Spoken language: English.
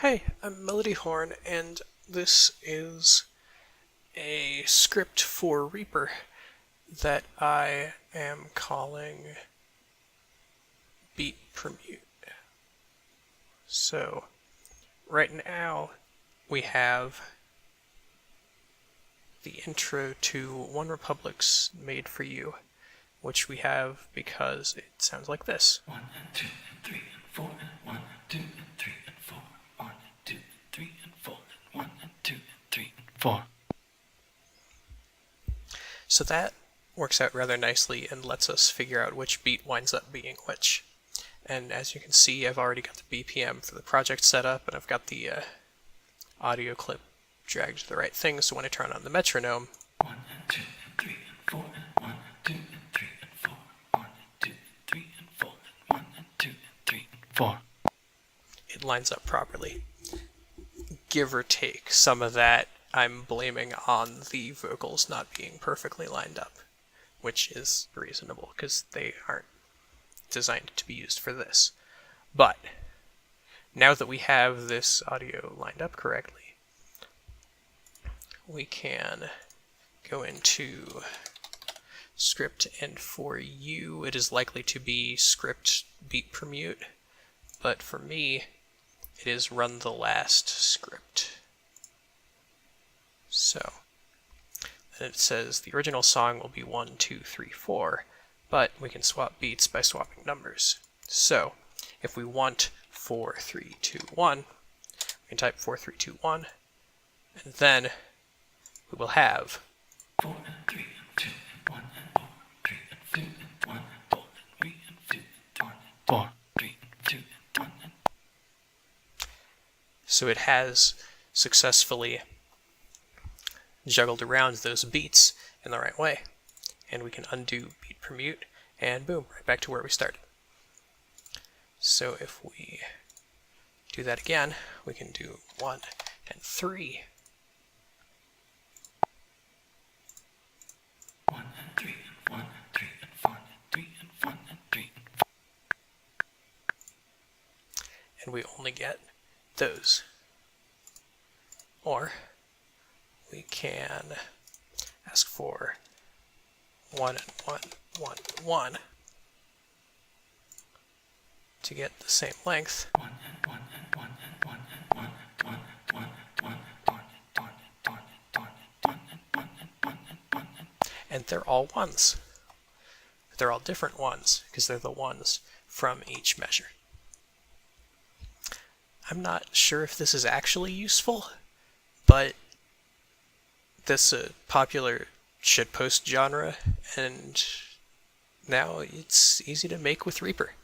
Hey, I'm Melody Horn, and this is a script for REAPER that I am calling Beat Permute. So, right now, we have the intro to One Republic's Made for You, which we have because it sounds like this. 1 and 2 and 3 and 4 and 1 and 2 and 3 and 4. 1 and 2 and 3 and 4 and 1 and 2 and 3 and 4. So that works out rather nicely and lets us figure out which beat winds up being which. And as you can see, I've already got the BPM for the project set up, and I've got the audio clip dragged to the right thing, so when I turn on the metronome, 1 and 2 and 3 and 4 and 1 and 2 and 3 and 4. 1 and 2 and 3 and 4 and 1 and 2 and 3 and 4. it lines up properly. Give or take, some of that I'm blaming on the vocals not being perfectly lined up, which is reasonable because they aren't designed to be used for this. But now that we have this audio lined up correctly, we can go into script, and for you it is likely to be script beat permute, but for me it is run the last script. So then it says the original song will be 1, 2, 3, 4, but we can swap beats by swapping numbers. So if we want 4, 3, 2, 1, we can type 4, 3, 2, 1, and then we will have 4 and 3 and 2 and 1 and 4, 3 and 2 and 1 and 4 and 3 and 2 and 1 and 4, 3 and 2 and 1 and. So it has successfully juggled around those beats in the right way. And we can undo beat permute, and boom, right back to where we started. So if we do that again, we can do 1 and 3. 1 and 3 and 1 and 3 and 4 and 3 and 1 and 3 and 4. And we only get those. Or we can ask for 1 and 1, 1, 1 to get the same length. 1 and 1 and 1 and 1 and 1 and 1 and 1 and 1 and 1 and 1 and 1 and 1 and 1 and 1 and 1 and. And they're all ones. They're all different ones because they're the ones from each measure. I'm not sure if this is actually useful, but this is a popular shitpost genre, and now it's easy to make with REAPER.